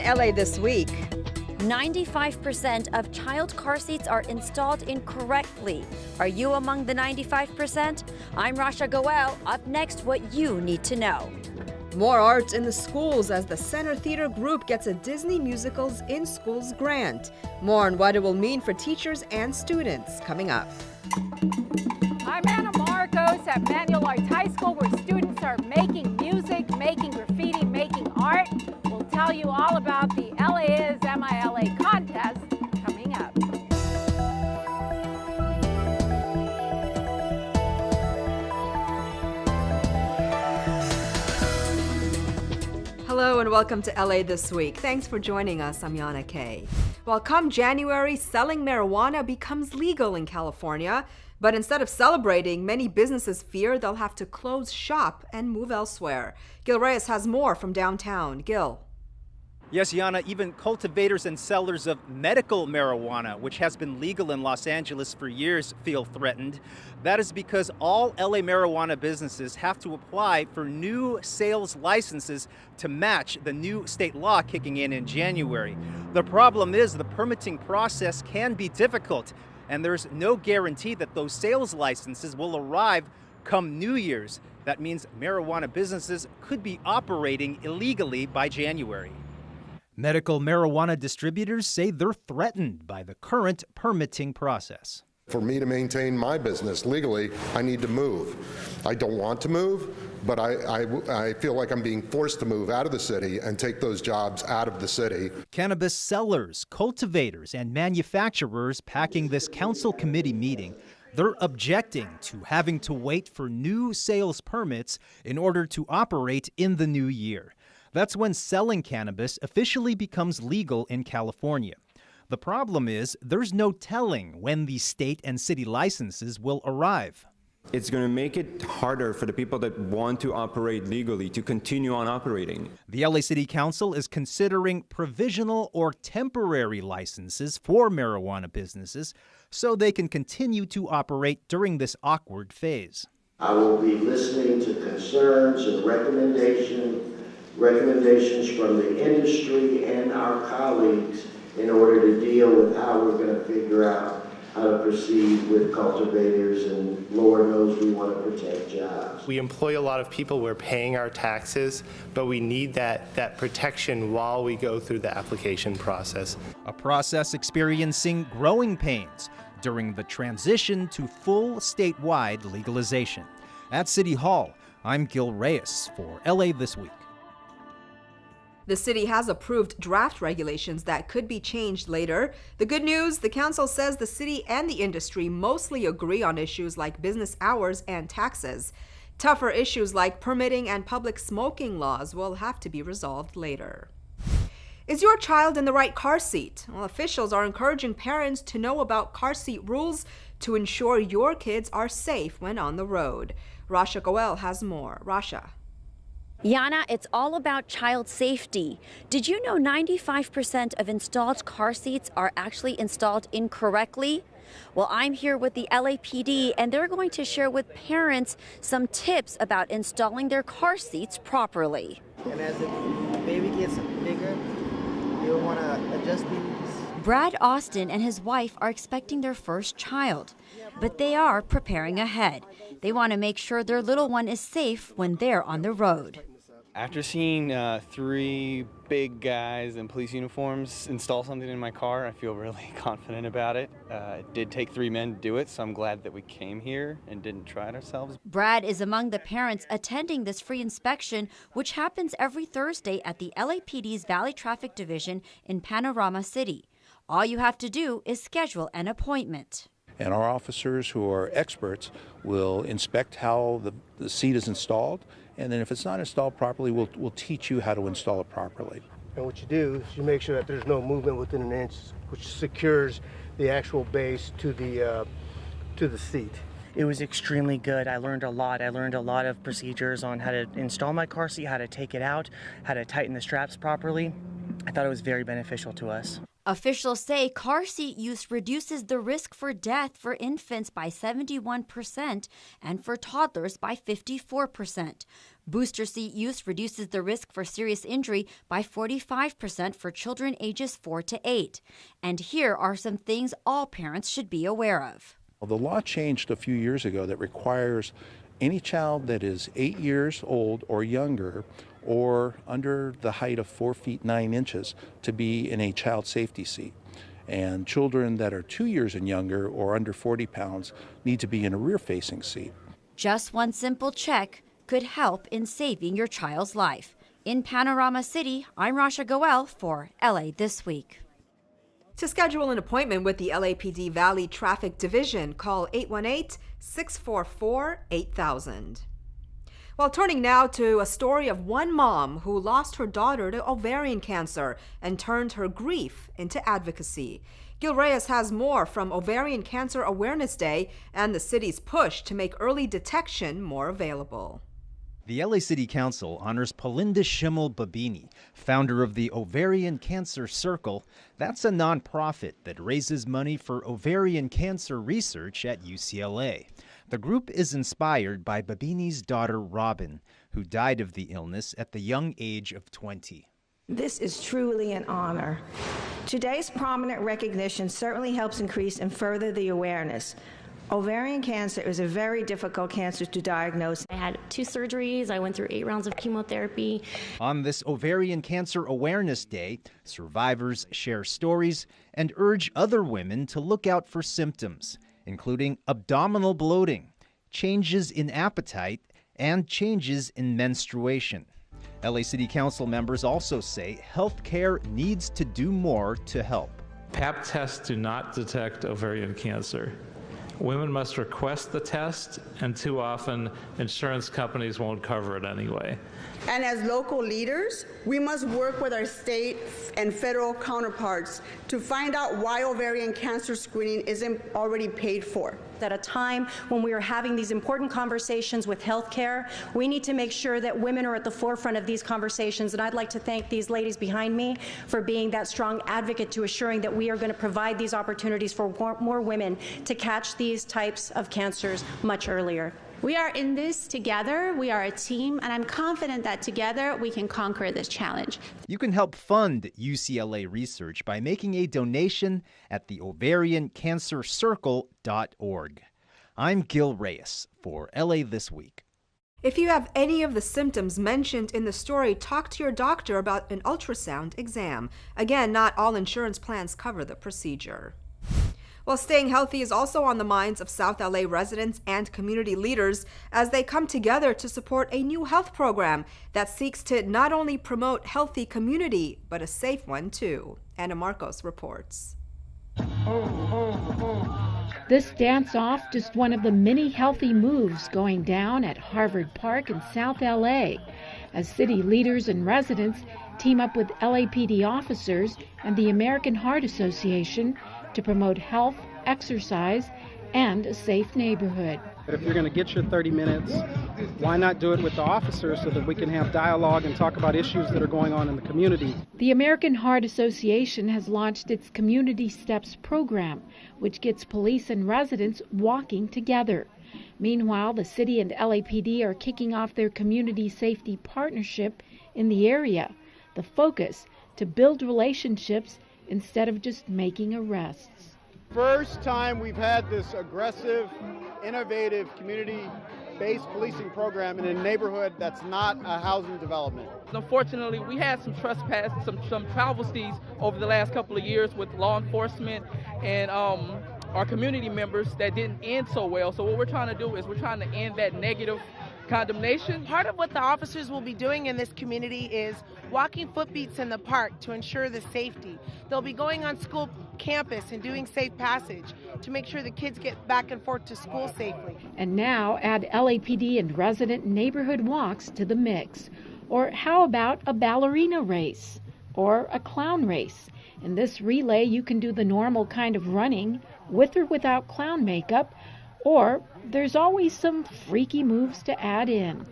LA This Week. 95% of child car seats are installed incorrectly. Are you among the 95%? I'm Rasha Goel. Up next, what you need to know. More art in the schools as the Center Theater Group gets a Disney Musicals in Schools grant. More on what it will mean for teachers and students coming up. I'm Anna Marcos at Manual Arts High School, where students are making music, making graffiti, making art. We'll tell you all about the LA is MILA contest coming up. Hello and welcome to LA This Week. Thanks for joining us. I'm Yana Kay. Well, come January, selling marijuana becomes legal in California. But instead of celebrating, many businesses fear they'll have to close shop and move elsewhere. Gil Reyes has more from downtown. Gil. Yes, Yana, even cultivators and sellers of medical marijuana, which has been legal in Los Angeles for years, feel threatened. That is because all LA marijuana businesses have to apply for new sales licenses to match the new state law kicking in January. The problem is the permitting process can be difficult, and there's no guarantee that those sales licenses will arrive come New Year's. That means marijuana businesses could be operating illegally by January. Medical marijuana distributors say they're threatened by the current permitting process. For me to maintain my business legally, I need to move. I don't want to move, but I feel like I'm being forced to move out of the city and take those jobs out of the city. Cannabis sellers, cultivators, and manufacturers packing this council committee meeting. They're objecting to having to wait for new sales permits in order to operate in the new year. That's when selling cannabis officially becomes legal in California. The problem is there's no telling when these state and city licenses will arrive. It's going to make it harder for the people that want to operate legally to continue on operating. The LA City Council is considering provisional or temporary licenses for marijuana businesses so they can continue to operate during this awkward phase. I will be listening to concerns and recommendations from the industry and our colleagues in order to deal with how we're going to figure out how to proceed with cultivators, and Lord knows we want to protect jobs. We employ a lot of people, we're paying our taxes, but we need that protection while we go through the application process. A process experiencing growing pains during the transition to full statewide legalization. At City Hall, I'm Gil Reyes for LA This Week. The city has approved draft regulations that could be changed later. The good news, the council says the city and the industry mostly agree on issues like business hours and taxes. Tougher issues like permitting and public smoking laws will have to be resolved later. Is your child in the right car seat? Well, officials are encouraging parents to know about car seat rules to ensure your kids are safe when on the road. Rasha Goel has more. Rasha. Yana, it's all about child safety. Did you know 95% of installed car seats are actually installed incorrectly? Well, I'm here with the LAPD, and they're going to share with parents some tips about installing their car seats properly. And as the baby gets bigger, you'll want to adjust these. Brad Austin and his wife are expecting their first child, but they are preparing ahead. They want to make sure their little one is safe when they're on the road. After seeing 3 big guys in police uniforms install something in my car, I feel really confident about it. It did take 3 men to do it, so I'm glad that we came here and didn't try it ourselves. Brad is among the parents attending this free inspection, which happens every Thursday at the LAPD's Valley Traffic Division in Panorama City. All you have to do is schedule an appointment. And our officers who are experts will inspect how the seat is installed, and then if it's not installed properly, we'll teach you how to install it properly. And what you do is you make sure that there's no movement within an inch, which secures the actual base to the seat. It was extremely good. I learned a lot. I learned a lot of procedures on how to install my car seat, how to take it out, how to tighten the straps properly. I thought it was very beneficial to us. Officials say car seat use reduces the risk for death for infants by 71% and for toddlers by 54%. Booster seat use reduces the risk for serious injury by 45% for children ages 4 to 8. And here are some things all parents should be aware of. Well, the law changed a few years ago that requires any child that is 8 years old or younger or under the height of 4 feet 9 inches to be in a child safety seat. And children that are 2 years and younger or under 40 pounds need to be in a rear-facing seat. Just one simple check could help in saving your child's life. In Panorama City, I'm Rasha Goel for LA This Week. To schedule an appointment with the LAPD Valley Traffic Division, call 818-644-8000. Well, turning now to a story of one mom who lost her daughter to ovarian cancer and turned her grief into advocacy. Gil Reyes has more from Ovarian Cancer Awareness Day and the city's push to make early detection more available. The LA City Council honors Palinda Schimmel-Babini, founder of the Ovarian Cancer Circle. That's a nonprofit that raises money for ovarian cancer research at UCLA. The group is inspired by Babini's daughter, Robin, who died of the illness at the young age of 20. This is truly an honor. Today's prominent recognition certainly helps increase and further the awareness. Ovarian cancer is a very difficult cancer to diagnose. I had 2 surgeries. I went through 8 rounds of chemotherapy. On this Ovarian Cancer Awareness Day, survivors share stories and urge other women to look out for symptoms, including abdominal bloating, changes in appetite, and changes in menstruation. LA City Council members also say healthcare needs to do more to help. Pap tests do not detect ovarian cancer. Women must request the test, and too often insurance companies won't cover it anyway. And as local leaders, we must work with our state and federal counterparts to find out why ovarian cancer screening isn't already paid for. At a time when we are having these important conversations with healthcare, we need to make sure that women are at the forefront of these conversations. And I'd like to thank these ladies behind me for being that strong advocate to assuring that we are going to provide these opportunities for more women to catch these types of cancers much earlier. We are in this together. We are a team, and I'm confident that together we can conquer this challenge. You can help fund UCLA research by making a donation at the ovariancancercircle.org. I'm Gil Reyes for LA This Week. If you have any of the symptoms mentioned in the story, talk to your doctor about an ultrasound exam. Again, not all insurance plans cover the procedure. Well, staying healthy is also on the minds of South LA residents and community leaders as they come together to support a new health program that seeks to not only promote healthy community, but a safe one too. Anna Marcos reports. This dance-off just one of the many healthy moves going down at Harvard Park in South LA as city leaders and residents team up with LAPD officers and the American Heart Association to promote health, exercise, and a safe neighborhood. If you're going to get your 30 minutes, why not do it with the officers so that we can have dialogue and talk about issues that are going on in the community? The American Heart Association has launched its Community Steps program, which gets police and residents walking together. Meanwhile, the city and LAPD are kicking off their community safety partnership in the area. The focus, to build relationships instead of just making arrests. First time we've had this aggressive, innovative, community-based policing program in a neighborhood that's not a housing development. Unfortunately, we had some trespass, some travesties over the last couple of years with law enforcement and our community members that didn't end so well. So what we're trying to do is we're trying to end that negative condemnation. Part of what the officers will be doing in this community is walking footbeats in the park to ensure the safety. They'll be going on school campus and doing safe passage to make sure the kids get back and forth to school safely. And now add LAPD and resident neighborhood walks to the mix. Or how about a ballerina race? Or a clown race? In this relay, you can do the normal kind of running, with or without clown makeup, or there's always some freaky moves to add in.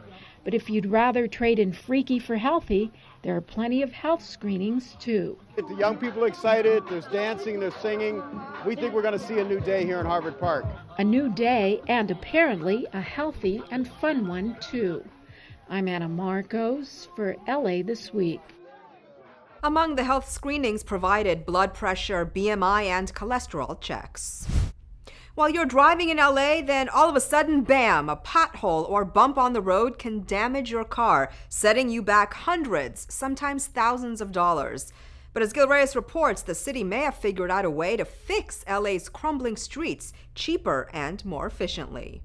But if you'd rather trade in freaky for healthy, there are plenty of health screenings too. Get the young people excited, there's dancing, there's singing. We think we're going to see a new day here in Harvard Park. A new day, and apparently a healthy and fun one too. I'm Anna Marcos for LA This Week. Among the health screenings provided, blood pressure, BMI, and cholesterol checks. While you're driving in LA, then all of a sudden, bam, a pothole or bump on the road can damage your car, setting you back hundreds, sometimes thousands of dollars. But as Gil Reyes reports, the city may have figured out a way to fix LA's crumbling streets cheaper and more efficiently.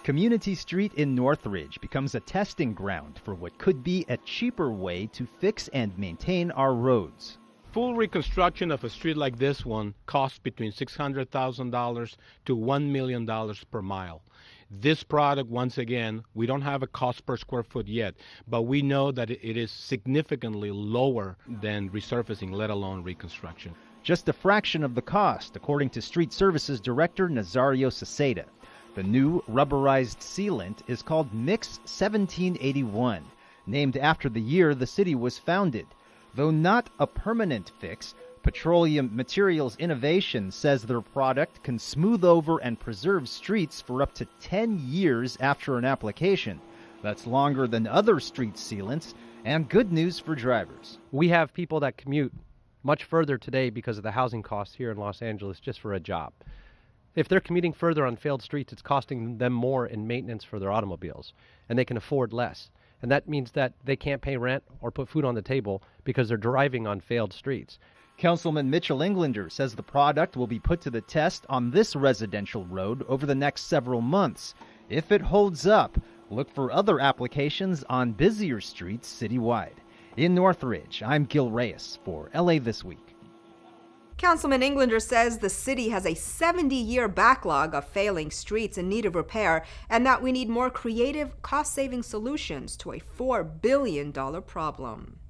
Community Street in Northridge becomes a testing ground for what could be a cheaper way to fix and maintain our roads. Full reconstruction of a street like this one costs between $600,000 to $1 million per mile. This product, once again, we don't have a cost per square foot yet, but we know that it is significantly lower than resurfacing, let alone reconstruction. Just a fraction of the cost, according to Street Services Director Nazario Ceseda. The new rubberized sealant is called Mix 1781, named after the year the city was founded. Though not a permanent fix, Petroleum Materials Innovation says their product can smooth over and preserve streets for up to 10 years after an application. That's longer than other street sealants, and good news for drivers. We have people that commute much further today because of the housing costs here in Los Angeles just for a job. If they're commuting further on failed streets, it's costing them more in maintenance for their automobiles, and they can afford less. And that means that they can't pay rent or put food on the table because they're driving on failed streets. Councilman Mitchell Englander says the product will be put to the test on this residential road over the next several months. If it holds up, look for other applications on busier streets citywide. In Northridge, I'm Gil Reyes for LA This Week. Councilman Englander says the city has a 70-year backlog of failing streets in need of repair and that we need more creative, cost-saving solutions to a $4 billion problem.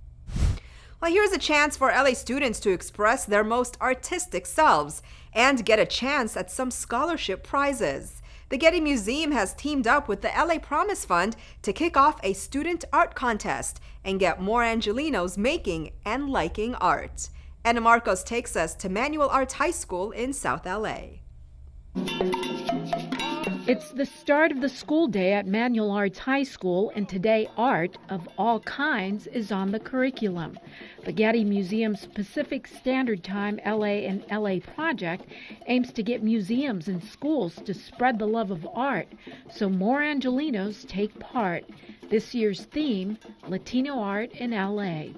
Well, here's a chance for LA students to express their most artistic selves and get a chance at some scholarship prizes. The Getty Museum has teamed up with the LA Promise Fund to kick off a student art contest and get more Angelenos making and liking art. Anna Marcos takes us to Manual Arts High School in South LA. It's the start of the school day at Manual Arts High School, and today art of all kinds is on the curriculum. The Getty Museum's Pacific Standard Time LA and LA project aims to get museums and schools to spread the love of art so more Angelenos take part. This year's theme, Latino art in LA.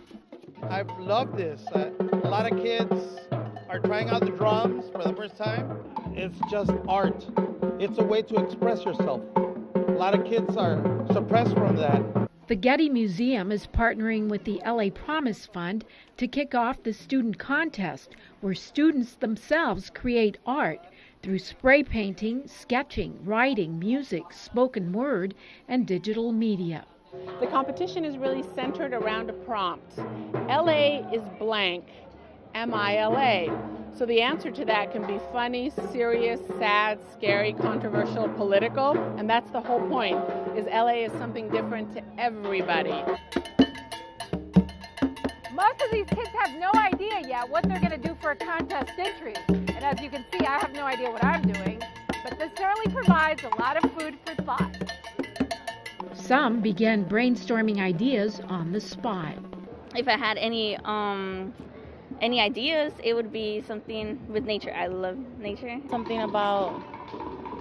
I love this. A lot of kids are trying out the drums for the first time. It's just art. It's a way to express yourself. A lot of kids are suppressed from that. The Getty Museum is partnering with the LA Promise Fund to kick off the student contest, where students themselves create art through spray painting, sketching, writing, music, spoken word, and digital media. The competition is really centered around a prompt. LA is blank, MILA. So the answer to that can be funny, serious, sad, scary, controversial, political, and that's the whole point, is LA is something different to everybody. Most of these kids have no idea yet what they're going to do for a contest entry. And as you can see, I have no idea what I'm doing, but this certainly provides a lot of food for thought. Some began brainstorming ideas on the spot. If I had any ideas, it would be something with nature. I love nature. Something about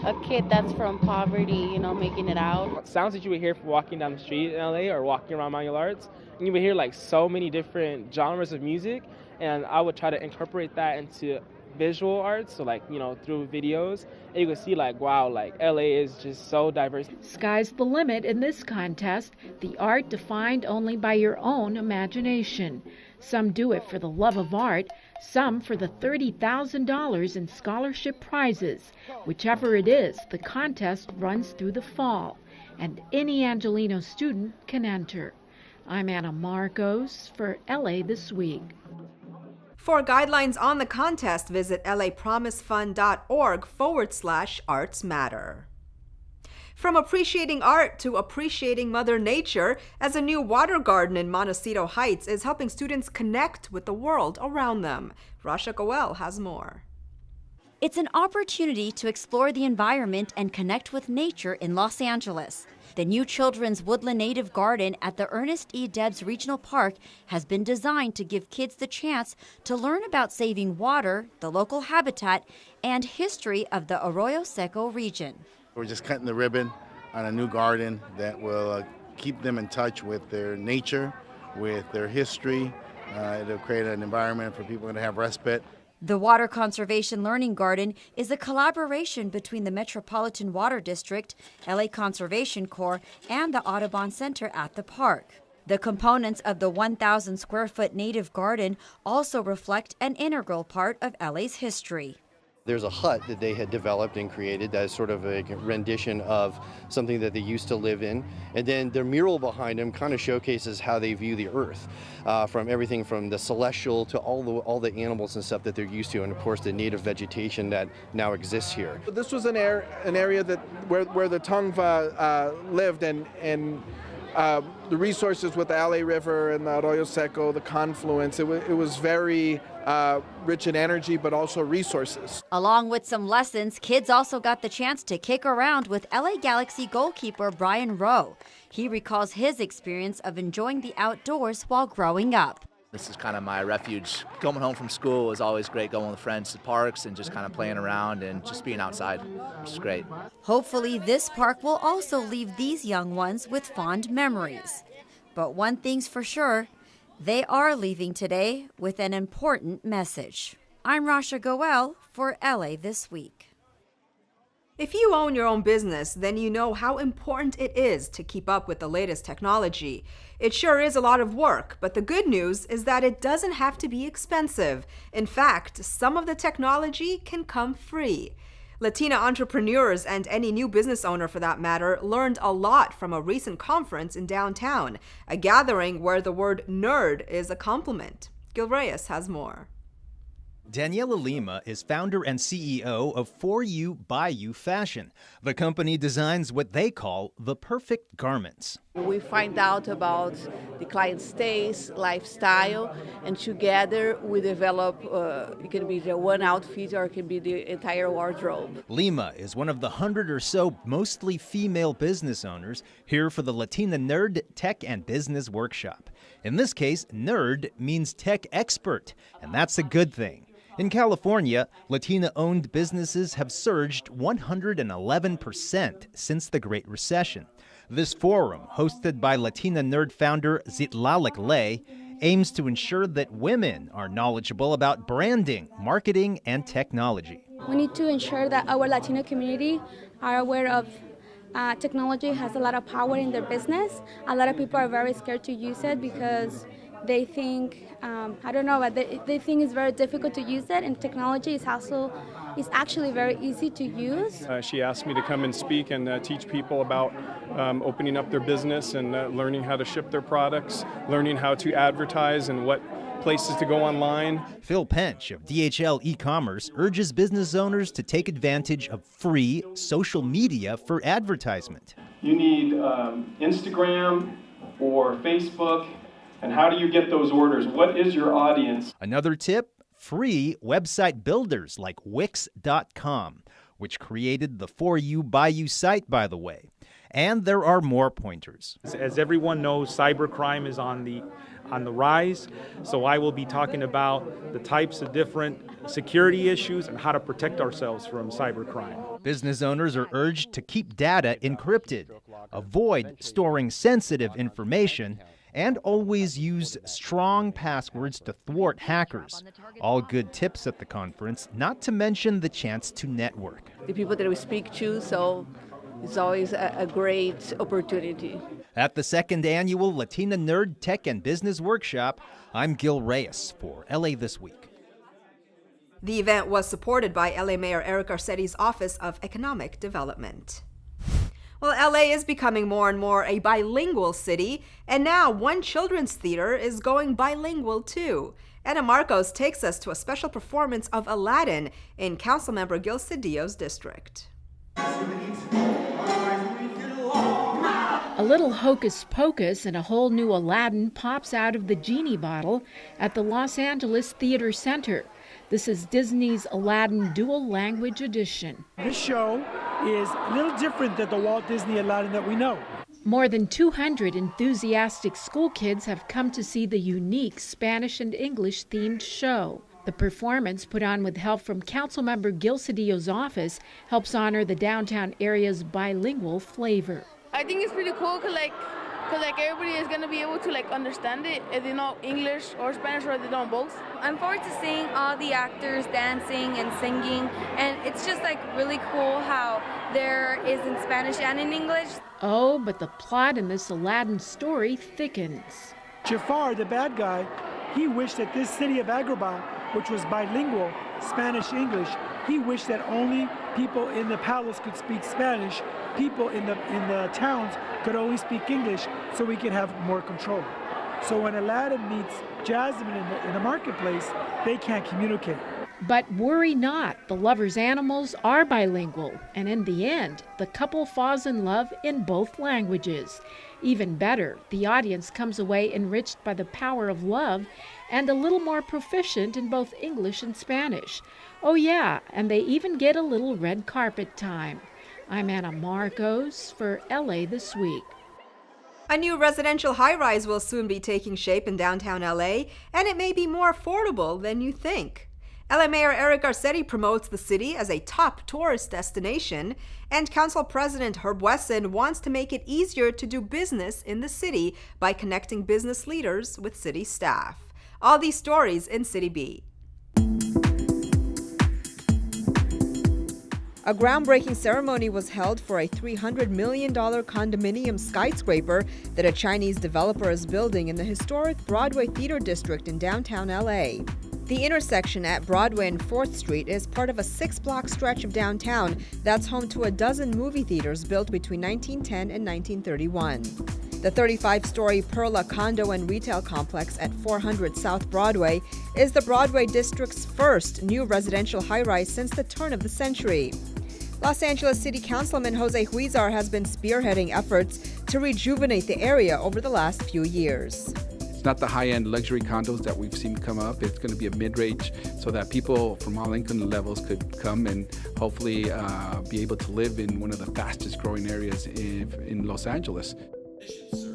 a kid that's from poverty, making it out. Sounds that you would hear from walking down the street in LA or walking around Manual Arts, and you would hear like so many different genres of music, and I would try to incorporate that into visual arts, so through videos, and you can see wow, LA is just so diverse. Sky's the limit in this contest, the art defined only by your own imagination. Some do it for the love of art, some for the $30,000 in scholarship prizes. Whichever it is, the contest runs through the fall, and any Angeleno student can enter. I'm Anna Marcos for LA This Week. For guidelines on the contest, visit lapromisefund.org/artsmatter. From appreciating art to appreciating Mother Nature, as a new water garden in Montecito Heights is helping students connect with the world around them. Rasha Goel has more. It's an opportunity to explore the environment and connect with nature in Los Angeles. The new Children's Woodland Native Garden at the Ernest E. Debs Regional Park has been designed to give kids the chance to learn about saving water, the local habitat, and history of the Arroyo Seco region. We're just cutting the ribbon on a new garden that will keep them in touch with their nature, with their history. It'll create an environment for people to have respite. The Water Conservation Learning Garden is a collaboration between the Metropolitan Water District, LA Conservation Corps, and the Audubon Center at the park. The components of the 1,000 square foot native garden also reflect an integral part of LA's history. There's a hut that they had developed and created that is sort of a rendition of something that they used to live in. And then their mural behind them kind of showcases how they view the earth, from everything from the celestial to all the animals and stuff that they're used to, and of course the native vegetation that now exists here. This was an area that where the Tongva lived, and the resources with the LA River and the Arroyo Seco, the confluence, it was very rich in energy, but also resources. Along with some lessons, kids also got the chance to kick around with LA Galaxy goalkeeper Brian Rowe. He recalls his experience of enjoying the outdoors while growing up. This is kind of my refuge. Coming home from school was always great, going with friends to parks and just kind of playing around and just being outside, which is great. Hopefully this park will also leave these young ones with fond memories. But one thing's for sure, they are leaving today with an important message. I'm Rasha Goel for LA This Week. If you own your own business, then you know how important it is to keep up with the latest technology. It sure is a lot of work, but the good news is that it doesn't have to be expensive. In fact, some of the technology can come free. Latina entrepreneurs and any new business owner for that matter learned a lot from a recent conference in downtown, a gathering where the word nerd is a compliment. Gil Reyes has more. Daniela Lima is founder and CEO of For You By You Fashion. The company designs what they call the perfect garments. We find out about the client's taste, lifestyle, and together we develop, it can be the one outfit or it can be the entire wardrobe. Lima is one of the 100 or so mostly female business owners here for the Latina Nerd Tech and Business Workshop. In this case, nerd means tech expert, and that's a good thing. In California, Latina-owned businesses have surged 111% since the Great Recession. This forum, hosted by Latina Nerd founder Zitlalik Ley, aims to ensure that women are knowledgeable about branding, marketing, and technology. We need to ensure that our Latino community are aware of technology has a lot of power in their business. A lot of people are very scared to use it because they think, I don't know, but they think it's very difficult to use it, and technology is actually very easy to use. She asked me to come and speak and teach people about opening up their business and learning how to ship their products, learning how to advertise and what places to go online. Phil Pench of DHL e-commerce urges business owners to take advantage of free social media for advertisement. You need Instagram or Facebook. And how do you get those orders? What is your audience? Another tip, free website builders like Wix.com, which created the For You By You site, by the way. And there are more pointers. As everyone knows, cybercrime is on the rise, so I will be talking about the types of different security issues and how to protect ourselves from cybercrime. Business owners are urged to keep data encrypted, avoid storing sensitive information, and always use strong passwords to thwart hackers. All good tips at the conference, not to mention the chance to network. The people that we speak to, so it's always a great opportunity. At the second annual Latina Nerd Tech and Business Workshop, I'm Gil Reyes for LA This Week. The event was supported by LA Mayor Eric Garcetti's Office of Economic Development. Well, LA is becoming more and more a bilingual city, and now one children's theater is going bilingual too. Ana Marcos takes us to a special performance of Aladdin in Councilmember Gil Cedillo's district. A little hocus pocus and a whole new Aladdin pops out of the genie bottle at the Los Angeles Theater Center. This is Disney's Aladdin Dual Language Edition. This show is a little different than the Walt Disney Aladdin that we know. More than 200 enthusiastic school kids have come to see the unique Spanish and English themed show. The performance, put on with help from Councilmember Gil Cedillo's office, helps honor the downtown area's bilingual flavor. I think it's pretty cool because everybody is going to be able to understand it if they know English or Spanish or they know both. I'm forward to seeing all the actors dancing and singing, and it's just really cool how there is in Spanish and in English. Oh, but the plot in this Aladdin story thickens. Jafar, the bad guy, he wished that this city of Agrabah, which was bilingual, Spanish-English, he wished that only people in the palace could speak Spanish, people in the towns could only speak English, so we could have more control. So when Aladdin meets Jasmine in the marketplace, they can't communicate. But worry not, the lovers' animals are bilingual, and in the end, the couple falls in love in both languages. Even better, the audience comes away enriched by the power of love and a little more proficient in both English and Spanish. Oh yeah, and they even get a little red carpet time. I'm Anna Marcos for LA This Week. A new residential high-rise will soon be taking shape in downtown LA, and it may be more affordable than you think. LA Mayor Eric Garcetti promotes the city as a top tourist destination, and Council President Herb Wesson wants to make it easier to do business in the city by connecting business leaders with city staff. All these stories in Citybeat. A groundbreaking ceremony was held for a $300 million condominium skyscraper that a Chinese developer is building in the historic Broadway Theater District in downtown LA. The intersection at Broadway and 4th Street is part of a 6-block stretch of downtown that's home to a dozen movie theaters built between 1910 and 1931. The 35-story Perla condo and retail complex at 400 South Broadway is the Broadway District's first new residential high-rise since the turn of the century. Los Angeles City Councilman Jose Huizar has been spearheading efforts to rejuvenate the area over the last few years. It's not the high-end luxury condos that we've seen come up. It's going to be a mid-range so that people from all income levels could come and hopefully be able to live in one of the fastest growing areas in Los Angeles.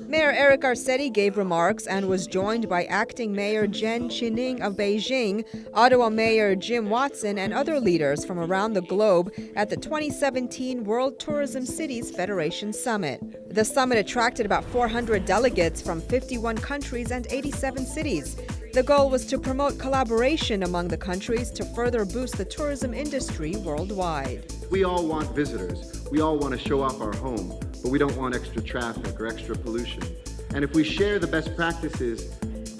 Mayor Eric Garcetti gave remarks and was joined by Acting Mayor Jen Qining of Beijing, Ottawa Mayor Jim Watson, and other leaders from around the globe at the 2017 World Tourism Cities Federation Summit. The summit attracted about 400 delegates from 51 countries and 87 cities. The goal was to promote collaboration among the countries to further boost the tourism industry worldwide. We all want visitors. We all want to show off our home, but we don't want extra traffic or extra pollution. And if we share the best practices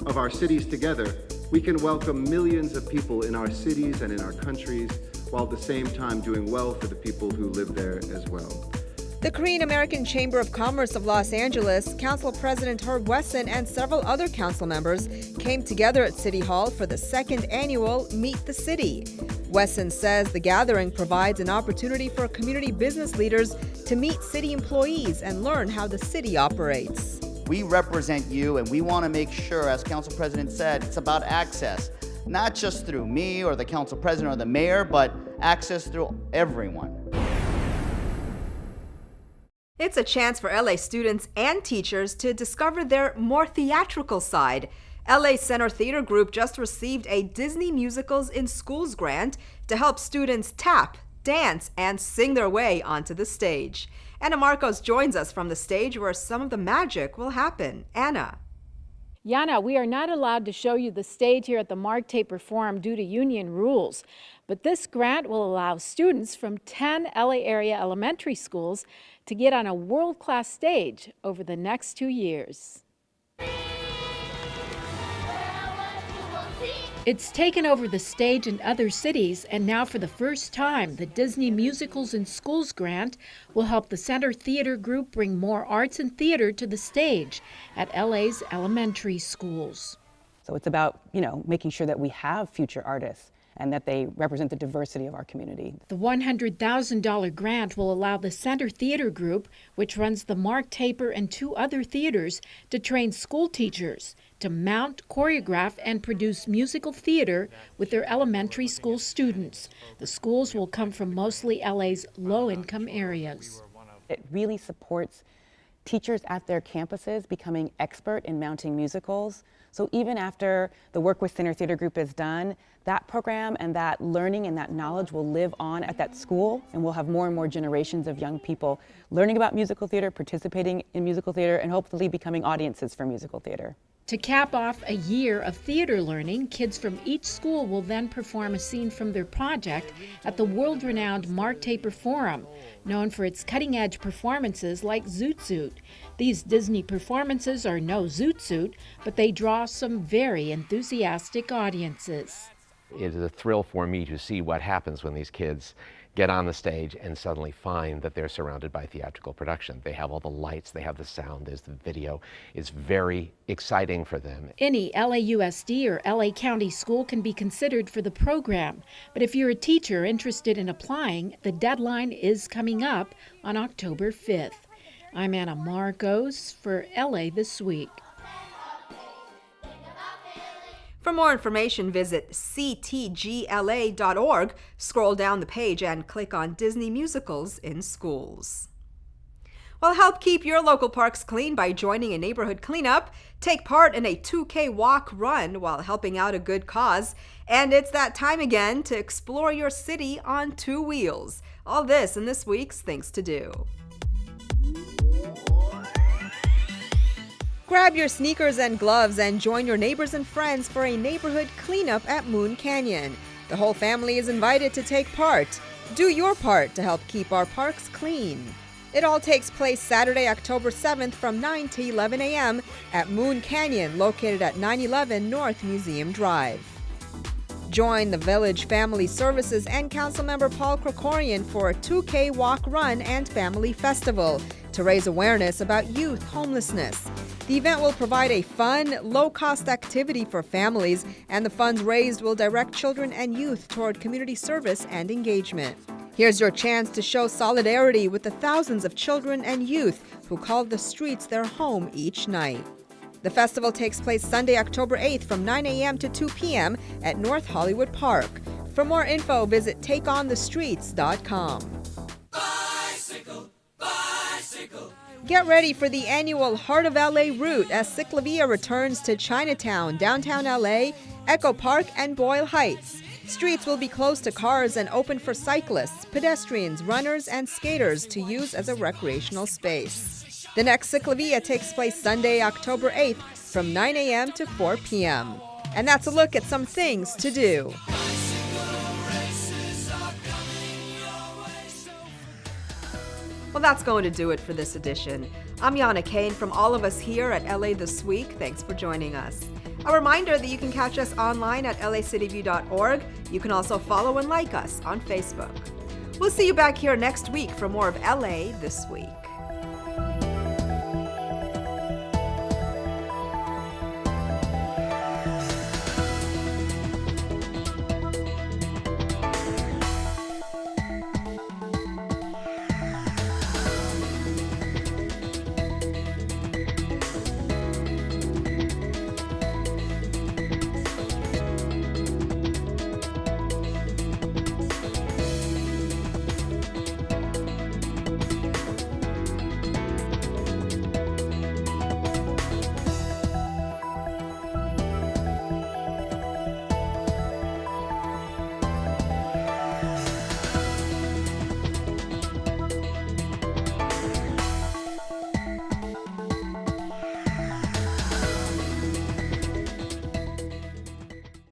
of our cities together, we can welcome millions of people in our cities and in our countries, while at the same time doing well for the people who live there as well. The Korean American Chamber of Commerce of Los Angeles, Council President Herb Wesson, and several other council members came together at City Hall for the second annual Meet the City. Wesson says the gathering provides an opportunity for community business leaders to meet city employees and learn how the city operates. We represent you, and we want to make sure, as Council President said, it's about access, not just through me or the Council President or the Mayor, but access through everyone. It's a chance for LA students and teachers to discover their more theatrical side. LA Center Theater Group just received a Disney Musicals in Schools grant to help students tap, dance, and sing their way onto the stage. Anna Marcos joins us from the stage where some of the magic will happen. Anna. Yana, we are not allowed to show you the stage here at the Mark Taper Forum due to union rules, but this grant will allow students from 10 LA area elementary schools to get on a world-class stage over the next 2 years. It's taken over the stage in other cities, and now for the first time, the Disney Musicals in Schools grant will help the Center Theater Group bring more arts and theater to the stage at LA's elementary schools. So it's about, making sure that we have future artists and that they represent the diversity of our community. The $100,000 grant will allow the Center Theater Group, which runs the Mark Taper and 2 other theaters, to train school teachers to mount, choreograph, and produce musical theater with their elementary school students. The schools will come from mostly LA's low-income areas. It really supports teachers at their campuses becoming expert in mounting musicals. So even after the work with Center Theater Group is done, that program and that learning and that knowledge will live on at that school, and we'll have more and more generations of young people learning about musical theater, participating in musical theater, and hopefully becoming audiences for musical theater. To cap off a year of theater learning, kids from each school will then perform a scene from their project at the world-renowned Mark Taper Forum, known for its cutting-edge performances like Zoot Suit. These Disney performances are no Zoot Suit, but they draw some very enthusiastic audiences. It is a thrill for me to see what happens when these kids get on the stage and suddenly find that they're surrounded by theatrical production. They have all the lights, they have the sound, there's the video. It's very exciting for them. Any LAUSD or LA County school can be considered for the program, but if you're a teacher interested in applying, the deadline is coming up on October 5th. I'm Anna Marcos for LA This Week. For more information, visit ctgla.org, scroll down the page, and click on Disney Musicals in Schools. Well, help keep your local parks clean by joining a neighborhood cleanup. Take part in a 2K walk run while helping out a good cause. And it's that time again to explore your city on 2 wheels. All this in this week's Things to Do. Grab your sneakers and gloves and join your neighbors and friends for a neighborhood cleanup at Moon Canyon. The whole family is invited to take part. Do your part to help keep our parks clean. It all takes place Saturday, October 7th from 9 to 11 a.m. at Moon Canyon, located at 911 North Museum Drive. Join the Village Family Services and Councilmember Paul Krikorian for a 2K walk run and family festival to raise awareness about youth homelessness. The event will provide a fun, low-cost activity for families, and the funds raised will direct children and youth toward community service and engagement. Here's your chance to show solidarity with the thousands of children and youth who call the streets their home each night. The festival takes place Sunday, October 8th from 9 a.m. to 2 p.m. at North Hollywood Park. For more info, visit takeonthestreets.com. Bicycle, bicycle. Get ready for the annual Heart of LA route as Ciclavia returns to Chinatown, downtown LA, Echo Park, and Boyle Heights. Streets will be closed to cars and open for cyclists, pedestrians, runners, and skaters to use as a recreational space. The next Ciclavia takes place Sunday, October 8th from 9 a.m. to 4 p.m. And that's a look at some things to do. Well, that's going to do it for this edition. I'm Yana Kane from all of us here at LA This Week. Thanks for joining us. A reminder that you can catch us online at lacityview.org. You can also follow and like us on Facebook. We'll see you back here next week for more of LA This Week.